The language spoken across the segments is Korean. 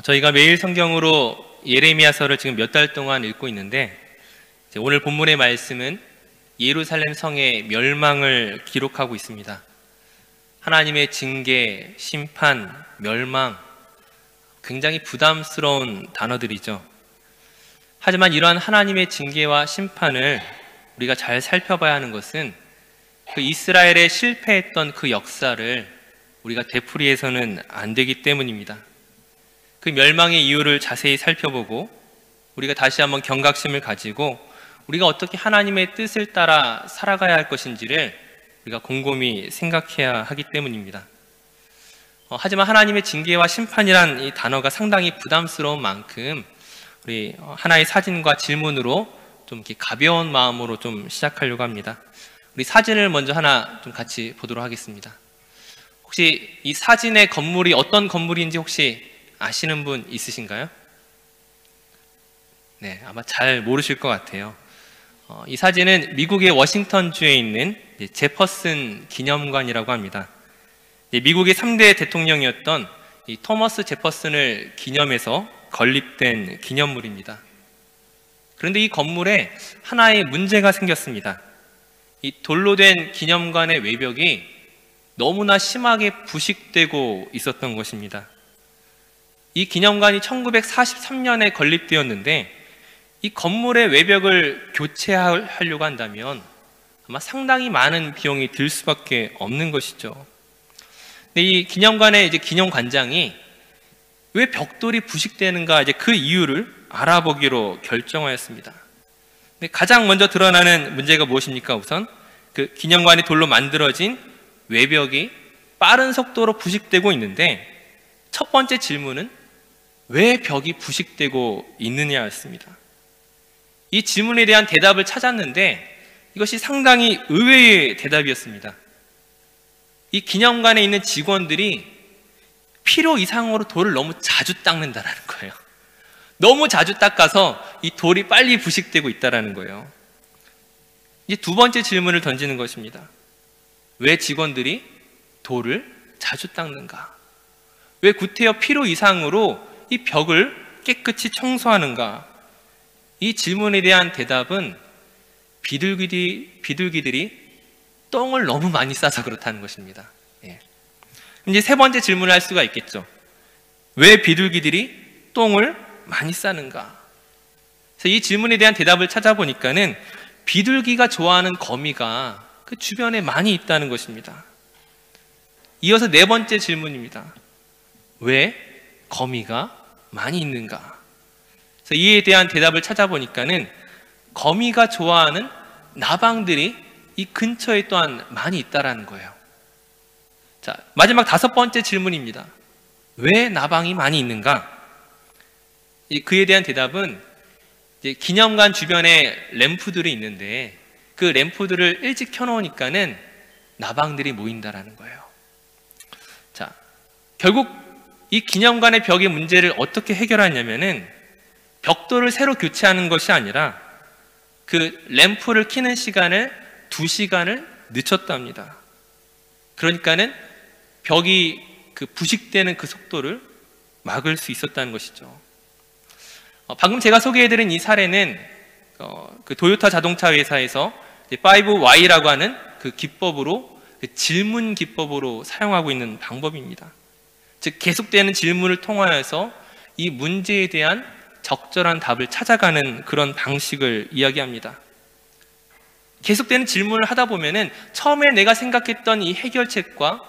저희가 매일 성경으로 예레미야서를 지금 몇 달 동안 읽고 있는데, 오늘 본문의 말씀은 예루살렘 성의 멸망을 기록하고 있습니다. 하나님의 징계, 심판, 멸망, 굉장히 부담스러운 단어들이죠. 하지만 이러한 하나님의 징계와 심판을 우리가 잘 살펴봐야 하는 것은 그 이스라엘의 실패했던 그 역사를 우리가 되풀이해서는 안 되기 때문입니다. 그 멸망의 이유를 자세히 살펴보고 우리가 다시 한번 경각심을 가지고 우리가 어떻게 하나님의 뜻을 따라 살아가야 할 것인지를 우리가 곰곰이 생각해야 하기 때문입니다. 하지만 하나님의 징계와 심판이란 이 단어가 상당히 부담스러운 만큼 우리 하나의 사진과 질문으로 좀 이렇게 가벼운 마음으로 좀 시작하려고 합니다. 우리 사진을 먼저 하나 좀 같이 보도록 하겠습니다. 혹시 이 사진의 건물이 어떤 건물인지 혹시 아시는 분 있으신가요? 네, 아마 잘 모르실 것 같아요. 이 사진은 미국의 워싱턴주에 있는 제퍼슨 기념관이라고 합니다. 미국의 3대 대통령이었던 이 토머스 제퍼슨을 기념해서 건립된 기념물입니다. 그런데 이 건물에 하나의 문제가 생겼습니다. 이 돌로 된 기념관의 외벽이 너무나 심하게 부식되고 있었던 것입니다. 이 기념관이 1943년에 건립되었는데 이 건물의 외벽을 교체하려고 한다면 아마 상당히 많은 비용이 들 수밖에 없는 것이죠. 근데 이 기념관의 이제 기념관장이 왜 벽돌이 부식되는가 이제 그 이유를 알아보기로 결정하였습니다. 근데 가장 먼저 드러나는 문제가 무엇입니까? 우선 그 기념관이 돌로 만들어진 외벽이 빠른 속도로 부식되고 있는데 첫 번째 질문은 왜 벽이 부식되고 있느냐였습니다. 이 질문에 대한 대답을 찾았는데 이것이 상당히 의외의 대답이었습니다. 이 기념관에 있는 직원들이 필요 이상으로 돌을 너무 자주 닦는다라는 거예요. 너무 자주 닦아서 이 돌이 빨리 부식되고 있다라는 거예요. 이제 두 번째 질문을 던지는 것입니다. 왜 직원들이 돌을 자주 닦는가? 왜 구태여 필요 이상으로 이 벽을 깨끗이 청소하는가? 이 질문에 대한 대답은 비둘기들이 똥을 너무 많이 싸서 그렇다는 것입니다. 이제 세 번째 질문을 할 수가 있겠죠. 왜 비둘기들이 똥을 많이 싸는가? 그래서 이 질문에 대한 대답을 찾아보니까는 비둘기가 좋아하는 거미가 그 주변에 많이 있다는 것입니다. 이어서 네 번째 질문입니다. 왜 거미가 많이 있는가? 그래서 이에 대한 대답을 찾아보니까는 거미가 좋아하는 나방들이 이 근처에 또한 많이 있다라는 거예요. 자, 마지막 다섯 번째 질문입니다. 왜 나방이 많이 있는가? 그에 대한 대답은 이제 기념관 주변에 램프들이 있는데 그 램프들을 일찍 켜놓으니까는 나방들이 모인다라는 거예요. 자, 결국 이 기념관의 벽의 문제를 어떻게 해결하냐면은 벽돌을 새로 교체하는 것이 아니라 그 램프를 켜는 시간을 2시간을 늦췄답니다. 그러니까는 벽이 그 부식되는 그 속도를 막을 수 있었다는 것이죠. 방금 제가 소개해드린 이 사례는 그 도요타 자동차 회사에서 5Y라고 하는 그 기법으로 그 질문 기법으로 사용하고 있는 방법입니다. 즉 계속되는 질문을 통하여서 이 문제에 대한 적절한 답을 찾아가는 그런 방식을 이야기합니다. 계속되는 질문을 하다 보면은 처음에 내가 생각했던 이 해결책과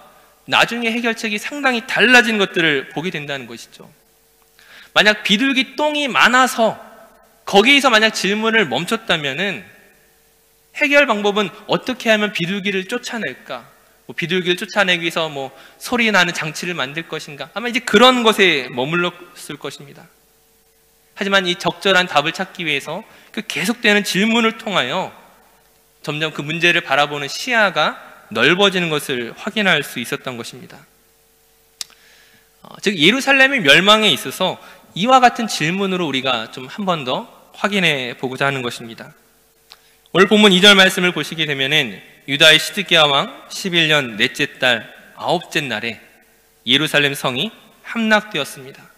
나중에 해결책이 상당히 달라진 것들을 보게 된다는 것이죠. 만약 비둘기 똥이 많아서 거기에서 만약 질문을 멈췄다면은 해결 방법은 어떻게 하면 비둘기를 쫓아낼까? 비둘기를 쫓아내기 위해서 소리 나는 장치를 만들 것인가? 아마 이제 그런 것에 머물렀을 것입니다. 하지만 이 적절한 답을 찾기 위해서 그 계속되는 질문을 통하여 점점 그 문제를 바라보는 시야가 넓어지는 것을 확인할 수 있었던 것입니다. 즉 예루살렘의 멸망에 있어서 이와 같은 질문으로 우리가 좀 한 번 더 확인해 보고자 하는 것입니다. 오늘 본문 2절 말씀을 보시게 되면은 유다의 시드기야 왕 11년 넷째 달 9째 날에 예루살렘 성이 함락되었습니다.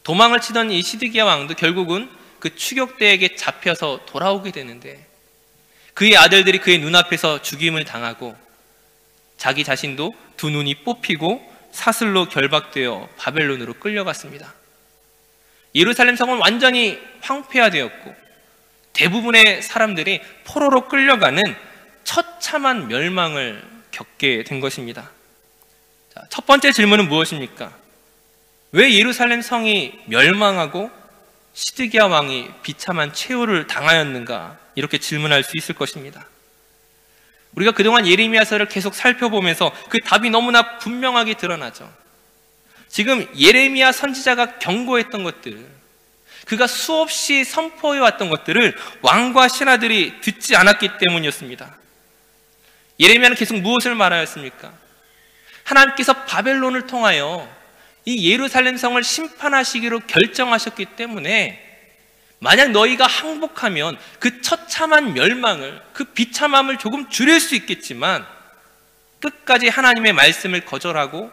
도망을 치던 이 시드기야 왕도 결국은 그 추격대에게 잡혀서 돌아오게 되는데, 그의 아들들이 그의 눈앞에서 죽임을 당하고 자기 자신도 두 눈이 뽑히고 사슬로 결박되어 바벨론으로 끌려갔습니다. 예루살렘 성은 완전히 황폐화되었고 대부분의 사람들이 포로로 끌려가는 처참한 멸망을 겪게 된 것입니다. 자, 첫 번째 질문은 무엇입니까? 왜 예루살렘 성이 멸망하고 시드기야 왕이 비참한 최후를 당하였는가? 이렇게 질문할 수 있을 것입니다. 우리가 그동안 예레미야서를 계속 살펴보면서 그 답이 너무나 분명하게 드러나죠. 지금 예레미야 선지자가 경고했던 것들, 그가 수없이 선포해왔던 것들을 왕과 신하들이 듣지 않았기 때문이었습니다. 예레미야는 계속 무엇을 말하였습니까? 하나님께서 바벨론을 통하여 이 예루살렘 성을 심판하시기로 결정하셨기 때문에 만약 너희가 항복하면 그 처참한 멸망을, 그 비참함을 조금 줄일 수 있겠지만 끝까지 하나님의 말씀을 거절하고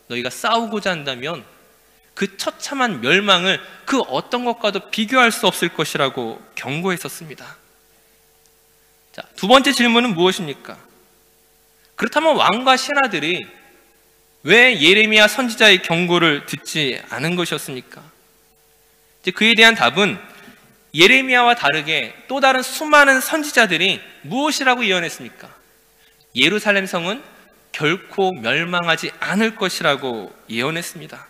너희가 싸우고자 한다면 그 처참한 멸망을 그 어떤 것과도 비교할 수 없을 것이라고 경고했었습니다. 자, 두 번째 질문은 무엇입니까? 그렇다면 왕과 신하들이 왜 예레미야 선지자의 경고를 듣지 않은 것이었습니까? 이제 그에 대한 답은 예레미야와 다르게 또 다른 수많은 선지자들이 무엇이라고 예언했습니까? 예루살렘 성은 결코 멸망하지 않을 것이라고 예언했습니다.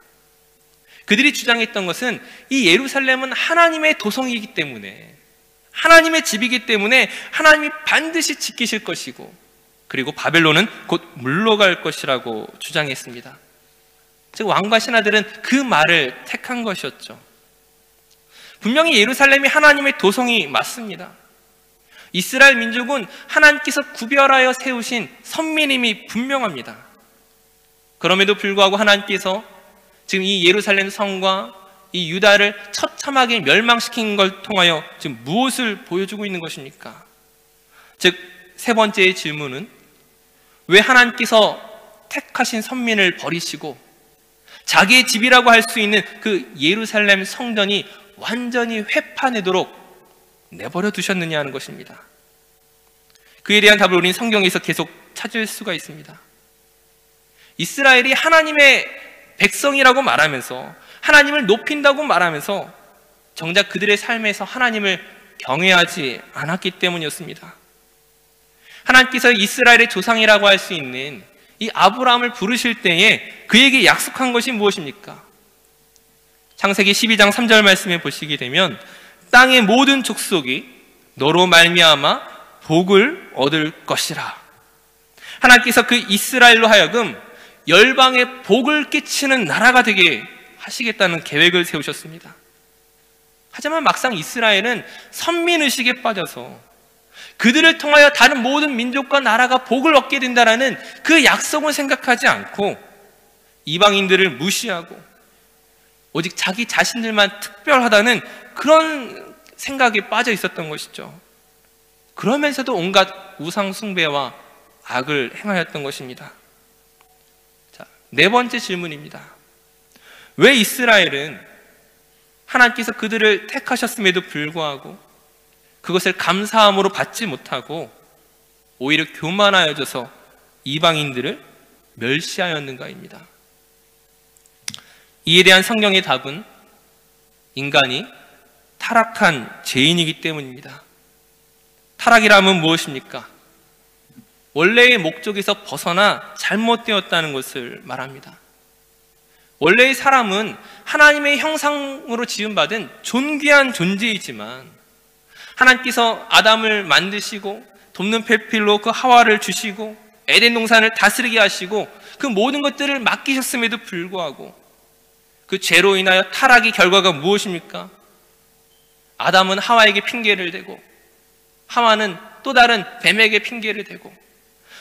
그들이 주장했던 것은 이 예루살렘은 하나님의 도성이기 때문에, 하나님의 집이기 때문에 하나님이 반드시 지키실 것이고, 그리고 바벨론은 곧 물러갈 것이라고 주장했습니다. 즉 왕과 신하들은 그 말을 택한 것이었죠. 분명히 예루살렘이 하나님의 도성이 맞습니다. 이스라엘 민족은 하나님께서 구별하여 세우신 선민임이 분명합니다. 그럼에도 불구하고 하나님께서 지금 이 예루살렘 성과 이 유다를 처참하게 멸망시킨 걸 통하여 지금 무엇을 보여주고 있는 것입니까? 즉, 세 번째의 질문은 왜 하나님께서 택하신 선민을 버리시고 자기의 집이라고 할 수 있는 그 예루살렘 성전이 완전히 회파되도록 내버려 두셨느냐 하는 것입니다. 그에 대한 답을 우리는 성경에서 계속 찾을 수가 있습니다. 이스라엘이 하나님의 백성이라고 말하면서 하나님을 높인다고 말하면서 정작 그들의 삶에서 하나님을 경외하지 않았기 때문이었습니다. 하나님께서 이스라엘의 조상이라고 할 수 있는 이 아브라함을 부르실 때에 그에게 약속한 것이 무엇입니까? 창세기 12장 3절 말씀에 보시게 되면 땅의 모든 족속이 너로 말미암아 복을 얻을 것이라. 하나님께서 그 이스라엘로 하여금 열방에 복을 끼치는 나라가 되게 하시겠다는 계획을 세우셨습니다. 하지만 막상 이스라엘은 선민의식에 빠져서 그들을 통하여 다른 모든 민족과 나라가 복을 얻게 된다는 그 약속을 생각하지 않고 이방인들을 무시하고 오직 자기 자신들만 특별하다는 그런 생각에 빠져 있었던 것이죠. 그러면서도 온갖 우상 숭배와 악을 행하였던 것입니다. 자, 네 번째 질문입니다. 왜 이스라엘은 하나님께서 그들을 택하셨음에도 불구하고 그것을 감사함으로 받지 못하고 오히려 교만하여져서 이방인들을 멸시하였는가입니다. 이에 대한 성경의 답은 인간이 타락한 죄인이기 때문입니다. 타락이라면 무엇입니까? 원래의 목적에서 벗어나 잘못되었다는 것을 말합니다. 원래의 사람은 하나님의 형상으로 지음받은 존귀한 존재이지만 하나님께서 아담을 만드시고 돕는 페필로 그 하와를 주시고 에덴 동산을 다스리게 하시고 그 모든 것들을 맡기셨음에도 불구하고 그 죄로 인하여 타락의 결과가 무엇입니까? 아담은 하와에게 핑계를 대고 하와는 또 다른 뱀에게 핑계를 대고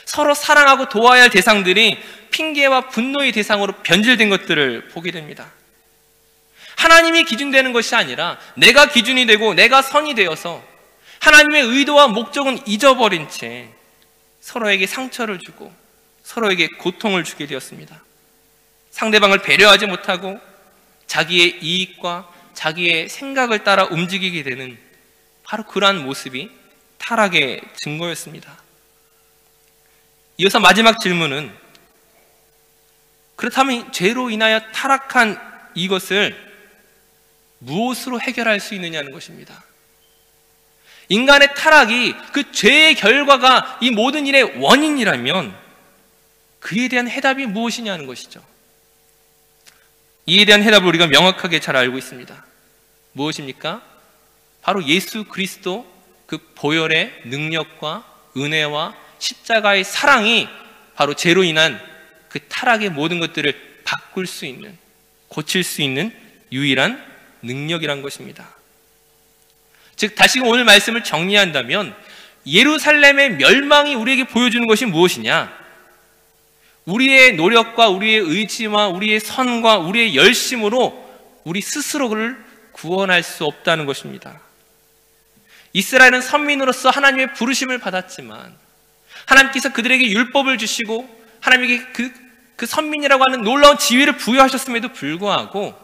서로 사랑하고 도와야 할 대상들이 핑계와 분노의 대상으로 변질된 것들을 보게 됩니다. 하나님이 기준되는 것이 아니라 내가 기준이 되고 내가 선이 되어서 하나님의 의도와 목적은 잊어버린 채 서로에게 상처를 주고 서로에게 고통을 주게 되었습니다. 상대방을 배려하지 못하고 자기의 이익과 자기의 생각을 따라 움직이게 되는 바로 그러한 모습이 타락의 증거였습니다. 이어서 마지막 질문은, 그렇다면 죄로 인하여 타락한 이것을 무엇으로 해결할 수 있느냐는 것입니다. 인간의 타락이 그 죄의 결과가 이 모든 일의 원인이라면 그에 대한 해답이 무엇이냐는 것이죠. 이에 대한 해답을 우리가 명확하게 잘 알고 있습니다. 무엇입니까? 바로 예수 그리스도 그 보혈의 능력과 은혜와 십자가의 사랑이 바로 죄로 인한 그 타락의 모든 것들을 바꿀 수 있는, 고칠 수 있는 유일한 능력이란 것입니다. 즉, 다시금 오늘 말씀을 정리한다면 예루살렘의 멸망이 우리에게 보여주는 것이 무엇이냐? 우리의 노력과 우리의 의지와 우리의 선과 우리의 열심으로 우리 스스로를 구원할 수 없다는 것입니다. 이스라엘은 선민으로서 하나님의 부르심을 받았지만 하나님께서 그들에게 율법을 주시고 하나님에게 그 선민이라고 하는 놀라운 지위를 부여하셨음에도 불구하고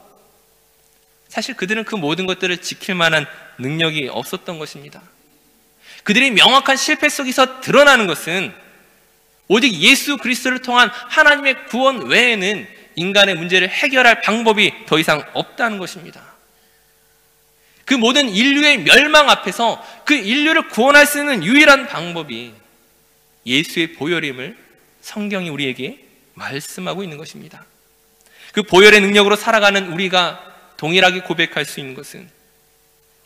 사실 그들은 그 모든 것들을 지킬 만한 능력이 없었던 것입니다. 그들이 명확한 실패 속에서 드러나는 것은 오직 예수 그리스도를 통한 하나님의 구원 외에는 인간의 문제를 해결할 방법이 더 이상 없다는 것입니다. 그 모든 인류의 멸망 앞에서 그 인류를 구원할 수 있는 유일한 방법이 예수의 보혈임을 성경이 우리에게 말씀하고 있는 것입니다. 그 보혈의 능력으로 살아가는 우리가 동일하게 고백할 수 있는 것은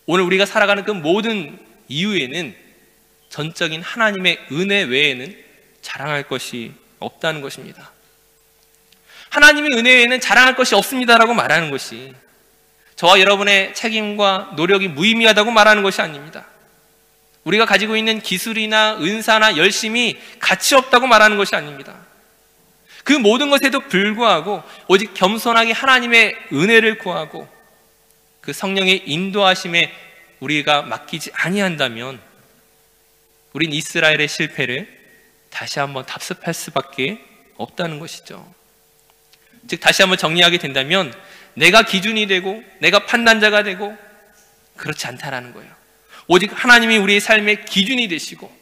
오늘 우리가 살아가는 그 모든 이유에는 전적인 하나님의 은혜 외에는 자랑할 것이 없다는 것입니다. 하나님의 은혜 외에는 자랑할 것이 없습니다라고 말하는 것이 저와 여러분의 책임과 노력이 무의미하다고 말하는 것이 아닙니다. 우리가 가지고 있는 기술이나 은사나 열심이 가치 없다고 말하는 것이 아닙니다. 그 모든 것에도 불구하고 오직 겸손하게 하나님의 은혜를 구하고 그 성령의 인도하심에 우리가 맡기지 아니한다면 우린 이스라엘의 실패를 다시 한번 답습할 수밖에 없다는 것이죠. 즉, 다시 한번 정리하게 된다면 내가 기준이 되고 내가 판단자가 되고 그렇지 않다라는 거예요. 오직 하나님이 우리의 삶의 기준이 되시고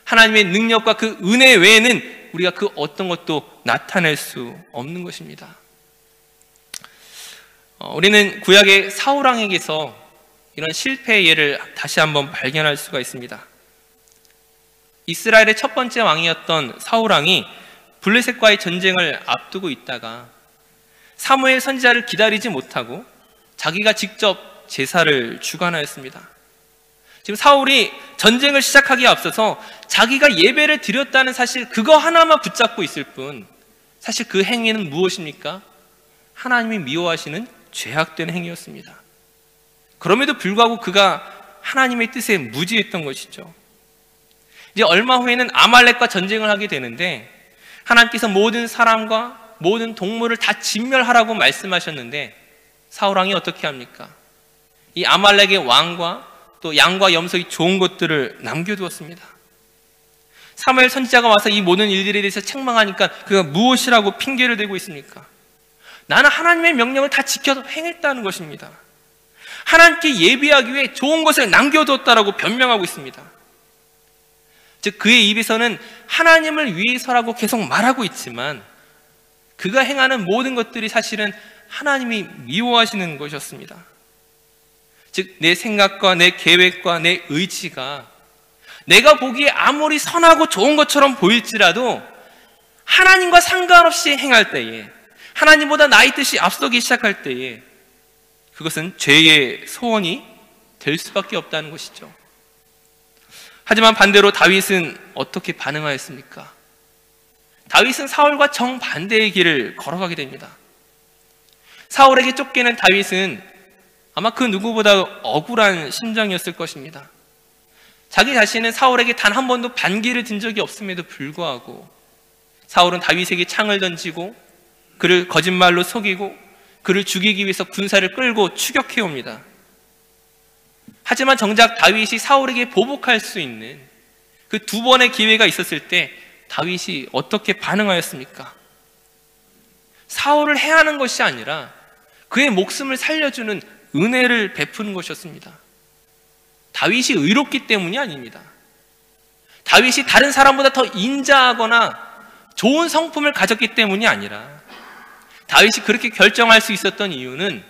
하나님의 능력과 그 은혜 외에는 우리가 그 어떤 것도 나타낼 수 없는 것입니다. 우리는 구약의 사울왕에게서 이런 실패의 예를 다시 한번 발견할 수가 있습니다. 이스라엘의 첫 번째 왕이었던 사울왕이 블레셋과의 전쟁을 앞두고 있다가 사무엘 선지자를 기다리지 못하고 자기가 직접 제사를 주관하였습니다. 지금 사울이 전쟁을 시작하기에 앞서서 자기가 예배를 드렸다는 사실 그거 하나만 붙잡고 있을 뿐 사실 그 행위는 무엇입니까? 하나님이 미워하시는 죄악된 행위였습니다. 그럼에도 불구하고 그가 하나님의 뜻에 무지했던 것이죠. 이제 얼마 후에는 아말렉과 전쟁을 하게 되는데 하나님께서 모든 사람과 모든 동물을 다 진멸하라고 말씀하셨는데 사울왕이 어떻게 합니까? 이 아말렉의 왕과 또 양과 염소의 좋은 것들을 남겨두었습니다. 사무엘 선지자가 와서 이 모든 일들에 대해서 책망하니까 그가 무엇이라고 핑계를 대고 있습니까? 나는 하나님의 명령을 다 지켜서 행했다는 것입니다. 하나님께 예배하기 위해 좋은 것을 남겨두었다라고 변명하고 있습니다. 즉 그의 입에서는 하나님을 위해서라고 계속 말하고 있지만 그가 행하는 모든 것들이 사실은 하나님이 미워하시는 것이었습니다. 즉 내 생각과 내 계획과 내 의지가 내가 보기에 아무리 선하고 좋은 것처럼 보일지라도 하나님과 상관없이 행할 때에 하나님보다 나의 뜻이 앞서기 시작할 때에 그것은 죄의 소원이 될 수밖에 없다는 것이죠. 하지만 반대로 다윗은 어떻게 반응하였습니까? 다윗은 사울과 정반대의 길을 걸어가게 됩니다. 사울에게 쫓기는 다윗은 아마 그 누구보다 억울한 심정이었을 것입니다. 자기 자신은 사울에게 단 한 번도 반기를 든 적이 없음에도 불구하고 사울은 다윗에게 창을 던지고 그를 거짓말로 속이고 그를 죽이기 위해서 군사를 끌고 추격해 옵니다. 하지만 정작 다윗이 사울에게 보복할 수 있는 그 두 번의 기회가 있었을 때 다윗이 어떻게 반응하였습니까? 사울을 해하는 것이 아니라 그의 목숨을 살려주는 은혜를 베푸는 것이었습니다. 다윗이 의롭기 때문이 아닙니다. 다윗이 다른 사람보다 더 인자하거나 좋은 성품을 가졌기 때문이 아니라 다윗이 그렇게 결정할 수 있었던 이유는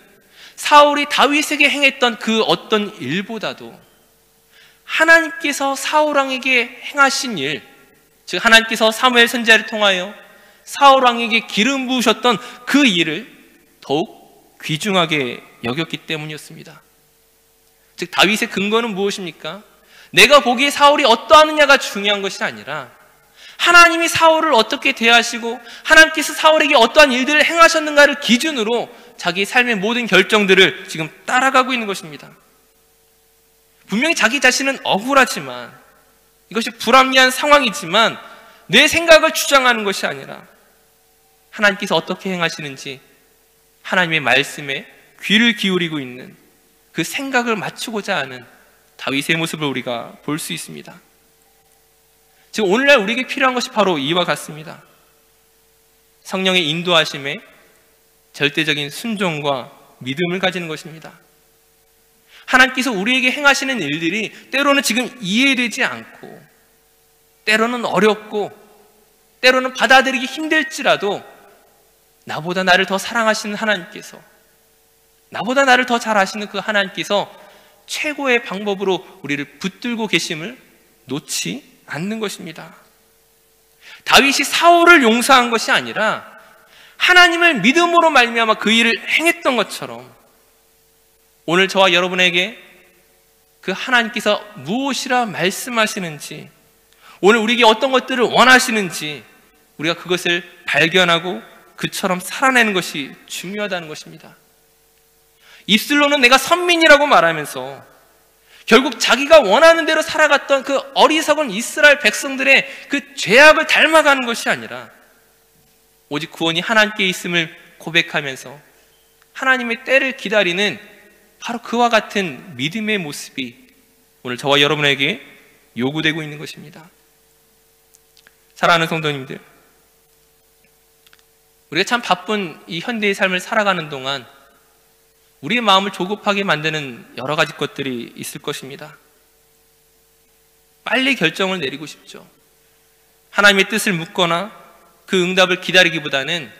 사울이 다윗에게 행했던 그 어떤 일보다도 하나님께서 사울 왕에게 행하신 일, 즉 하나님께서 사무엘 선지자를 통하여 사울 왕에게 기름 부으셨던 그 일을 더욱 귀중하게 여겼기 때문이었습니다. 즉 다윗의 근거는 무엇입니까? 내가 보기에 사울이 어떠하느냐가 중요한 것이 아니라 하나님이 사울을 어떻게 대하시고 하나님께서 사울에게 어떠한 일들을 행하셨는가를 기준으로 자기 삶의 모든 결정들을 지금 따라가고 있는 것입니다. 분명히 자기 자신은 억울하지만, 이것이 불합리한 상황이지만 내 생각을 주장하는 것이 아니라 하나님께서 어떻게 행하시는지 하나님의 말씀에 귀를 기울이고 있는 그 생각을 맞추고자 하는 다윗의 모습을 우리가 볼 수 있습니다. 지금 오늘날 우리에게 필요한 것이 바로 이와 같습니다. 성령의 인도하심에 절대적인 순종과 믿음을 가지는 것입니다. 하나님께서 우리에게 행하시는 일들이 때로는 지금 이해되지 않고, 때로는 어렵고, 때로는 받아들이기 힘들지라도 나보다 나를 더 사랑하시는 하나님께서, 나보다 나를 더 잘 아시는 그 하나님께서 최고의 방법으로 우리를 붙들고 계심을 놓지 않는 것입니다. 다윗이 사울을 용서한 것이 아니라 하나님을 믿음으로 말미암아 그 일을 행했던 것처럼 오늘 저와 여러분에게 그 하나님께서 무엇이라 말씀하시는지, 오늘 우리에게 어떤 것들을 원하시는지 우리가 그것을 발견하고 그처럼 살아내는 것이 중요하다는 것입니다. 입술로는 내가 선민이라고 말하면서 결국 자기가 원하는 대로 살아갔던 그 어리석은 이스라엘 백성들의 그 죄악을 닮아가는 것이 아니라 오직 구원이 하나님께 있음을 고백하면서 하나님의 때를 기다리는 바로 그와 같은 믿음의 모습이 오늘 저와 여러분에게 요구되고 있는 것입니다. 사랑하는 성도님들, 우리가 참 바쁜 이 현대의 삶을 살아가는 동안 우리의 마음을 조급하게 만드는 여러 가지 것들이 있을 것입니다. 빨리 결정을 내리고 싶죠. 하나님의 뜻을 묻거나 그 응답을 기다리기보다는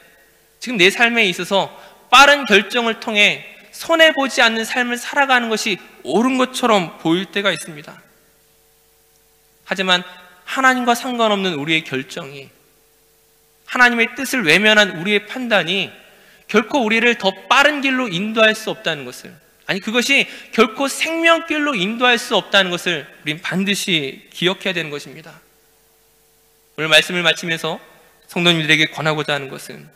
지금 내 삶에 있어서 빠른 결정을 통해 손해보지 않는 삶을 살아가는 것이 옳은 것처럼 보일 때가 있습니다. 하지만 하나님과 상관없는 우리의 결정이, 하나님의 뜻을 외면한 우리의 판단이 결코 우리를 더 빠른 길로 인도할 수 없다는 것을, 아니 그것이 결코 생명길로 인도할 수 없다는 것을 우린 반드시 기억해야 되는 것입니다. 오늘 말씀을 마치면서 성도님들에게 권하고자 하는 것은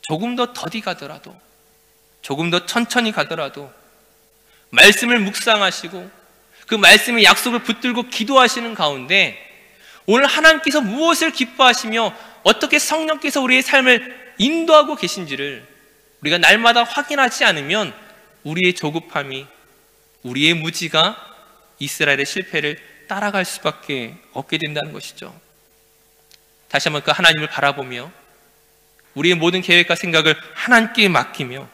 조금 더 더디 가더라도, 조금 더 천천히 가더라도 말씀을 묵상하시고 그 말씀의 약속을 붙들고 기도하시는 가운데 오늘 하나님께서 무엇을 기뻐하시며 어떻게 성령께서 우리의 삶을 인도하고 계신지를 우리가 날마다 확인하지 않으면 우리의 조급함이, 우리의 무지가 이스라엘의 실패를 따라갈 수밖에 없게 된다는 것이죠. 다시 한번 그 하나님을 바라보며 우리의 모든 계획과 생각을 하나님께 맡기며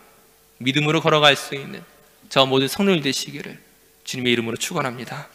믿음으로 걸어갈 수 있는 저 모든 성도들 되시기를 주님의 이름으로 축원합니다.